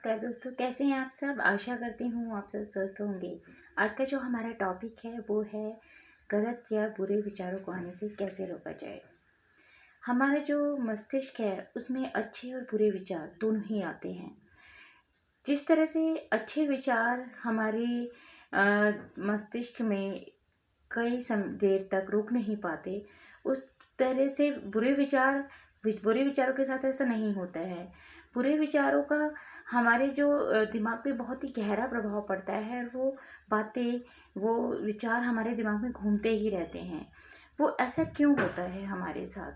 नमस्कार दोस्तों, कैसे हैं आप सब। आशा करती हूँ आप सब स्वस्थ होंगे। आज का जो हमारा टॉपिक है वो है गलत या बुरे विचारों को आने से कैसे रोका जाए। हमारा जो मस्तिष्क है उसमें अच्छे और बुरे विचार दोनों ही आते हैं। जिस तरह से अच्छे विचार हमारे मस्तिष्क में कई देर तक रुक नहीं पाते, उस तरह से बुरे विचारों के साथ ऐसा नहीं होता है। बुरे विचारों का हमारे जो दिमाग पे बहुत ही गहरा प्रभाव पड़ता है और वो विचार हमारे दिमाग में घूमते ही रहते हैं। वो ऐसा क्यों होता है हमारे साथ?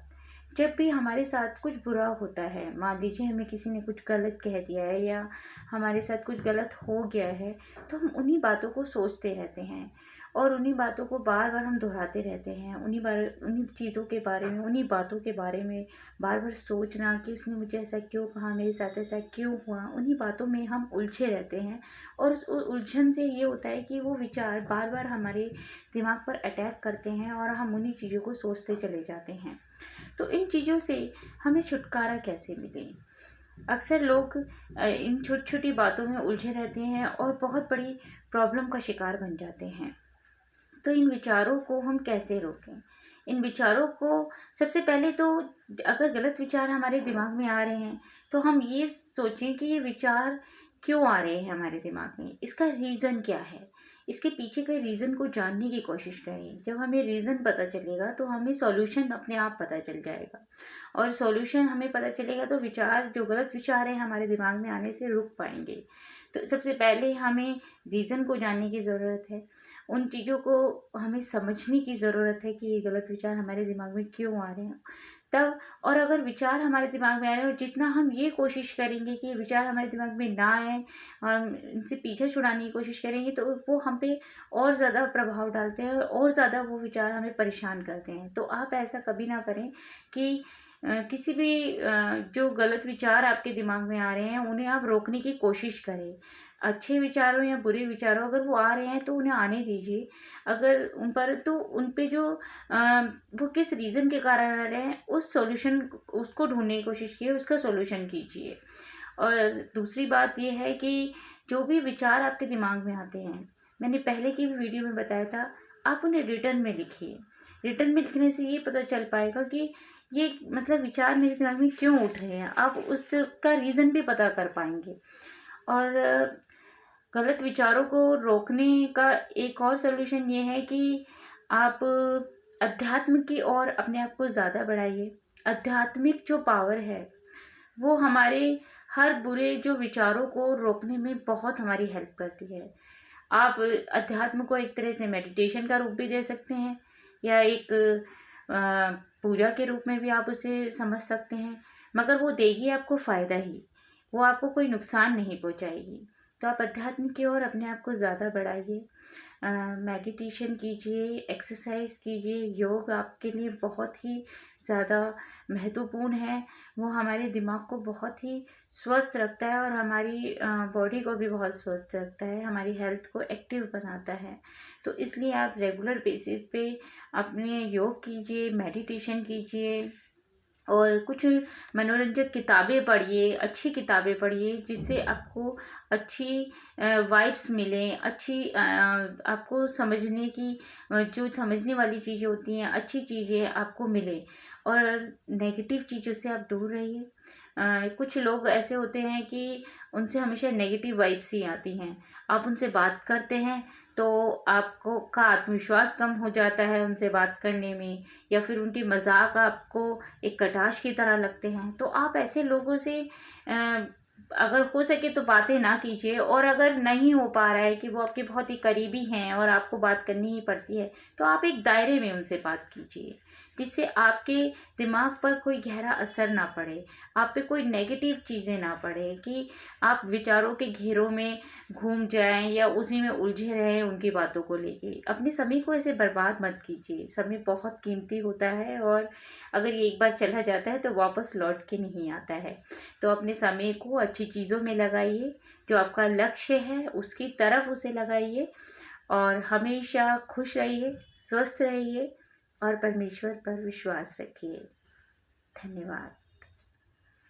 जब भी हमारे साथ कुछ बुरा होता है, मान लीजिए हमें किसी ने कुछ गलत कह दिया है या हमारे साथ कुछ गलत हो गया है, तो हम उन्हीं बातों को सोचते रहते हैं और उन्हीं बातों को बार बार हम दोहराते रहते हैं। उन्हीं चीज़ों के बारे में, उन्हीं बातों के बारे में बार बार सोचना कि उसने मुझे ऐसा क्यों कहा, मेरे साथ ऐसा क्यों हुआ, उन्हीं बातों में हम उलझे रहते हैं। और उस उलझन से ये होता है कि वो विचार बार बार हमारे दिमाग पर अटैक करते हैं और हम उन्हीं चीज़ों को सोचते चले जाते हैं। तो इन चीज़ों से हमें छुटकारा कैसे मिले? अक्सर लोग इन छोटी छोटी बातों में उलझे रहते हैं और बहुत बड़ी प्रॉब्लम का शिकार बन जाते हैं। तो इन विचारों को हम कैसे रोकें? इन विचारों को सबसे पहले तो, अगर गलत विचार हमारे दिमाग में आ रहे हैं तो हम ये सोचें कि ये विचार क्यों आ रहे हैं हमारे दिमाग में, इसका रीज़न क्या है, इसके पीछे के रीज़न को जानने की कोशिश करें। जब हमें रीज़न पता चलेगा तो हमें सॉल्यूशन अपने आप पता चल जाएगा और सॉल्यूशन हमें पता चलेगा तो जो गलत विचार हैं हमारे दिमाग में आने से रुक पाएंगे। तो सबसे पहले हमें रीज़न को जानने की ज़रूरत है। उन चीज़ों को हमें समझने की ज़रूरत है कि ये गलत विचार हमारे दिमाग में क्यों आ रहे हैं। तब, और अगर विचार हमारे दिमाग में आ रहे हैं और जितना हम ये कोशिश करेंगे कि ये विचार हमारे दिमाग में ना आए और इनसे पीछा छुड़ाने की कोशिश करेंगे, तो वो हम पे और ज़्यादा प्रभाव डालते हैं और ज़्यादा वो विचार हमें परेशान करते हैं। तो आप ऐसा कभी ना करें कि किसी भी जो गलत विचार आपके दिमाग में आ रहे हैं उन्हें आप रोकने की कोशिश करें। अच्छे विचारों या बुरे विचारों, अगर वो आ रहे हैं तो उन्हें आने दीजिए। अगर उन पे जो वो किस रीज़न के कारण आ रहे हैं, उसको ढूँढने की कोशिश कीजिए, उसका सॉल्यूशन कीजिए। और दूसरी बात ये है कि जो भी विचार आपके दिमाग में आते हैं, मैंने पहले की भी वीडियो में बताया था, आप उन्हें रिटन में लिखिए। रिटन में लिखने से ये पता चल पाएगा कि ये मतलब विचार मेरे दिमाग में क्यों उठ रहे हैं। आप उसका रीज़न भी पता कर पाएँगे। और गलत विचारों को रोकने का एक और सॉल्यूशन ये है कि आप अध्यात्म की ओर अपने आप को ज़्यादा बढ़ाइए। आध्यात्मिक जो पावर है वो हमारे हर बुरे जो विचारों को रोकने में बहुत हमारी हेल्प करती है। आप अध्यात्म को एक तरह से मेडिटेशन का रूप भी दे सकते हैं या एक पूजा के रूप में भी आप उसे समझ सकते हैं, मगर वो देगी आपको फ़ायदा ही, वो आपको कोई नुकसान नहीं पहुंचाएगी। तो आप अध्यात्म की ओर अपने आप को ज़्यादा बढ़ाइए। मेडिटेशन कीजिए, एक्सरसाइज कीजिए। योग आपके लिए बहुत ही ज़्यादा महत्वपूर्ण है। वो हमारे दिमाग को बहुत ही स्वस्थ रखता है और हमारी बॉडी को भी बहुत स्वस्थ रखता है, हमारी हेल्थ को एक्टिव बनाता है। तो इसलिए आप रेगुलर बेसिस पे अपने योग कीजिए, मेडिटेशन कीजिए और कुछ मनोरंजक किताबें पढ़िए, अच्छी किताबें पढ़िए जिससे आपको अच्छी वाइब्स मिलें, अच्छी आपको समझने की जो समझने वाली चीज़ें होती हैं, अच्छी चीज़ें आपको मिले और नेगेटिव चीज़ों से आप दूर रहिए। कुछ लोग ऐसे होते हैं कि उनसे हमेशा नेगेटिव वाइब्स ही आती हैं। आप उनसे बात करते हैं तो आपको का आत्मविश्वास कम हो जाता है उनसे बात करने में, या फिर उनके मज़ाक आपको एक कटाश की तरह लगते हैं। तो आप ऐसे लोगों से अगर हो सके तो बातें ना कीजिए, और अगर नहीं हो पा रहा है कि वो आपके बहुत ही करीबी हैं और आपको बात करनी ही पड़ती है, तो आप एक दायरे में उनसे बात कीजिए जिससे आपके दिमाग पर कोई गहरा असर ना पड़े, आप पे कोई नेगेटिव चीज़ें ना पड़े कि आप विचारों के घेरों में घूम जाएं या उसी में उलझे रहें उनकी बातों को लेके। अपने समय को ऐसे बर्बाद मत कीजिए। समय बहुत कीमती होता है और अगर ये एक बार चला जाता है तो वापस लौट के नहीं आता है। तो अपने समय को अच्छी चीज़ों में लगाइए, जो आपका लक्ष्य है उसकी तरफ उसे लगाइए और हमेशा खुश रहिए, स्वस्थ रहिए और परमेश्वर पर विश्वास रखिए। धन्यवाद।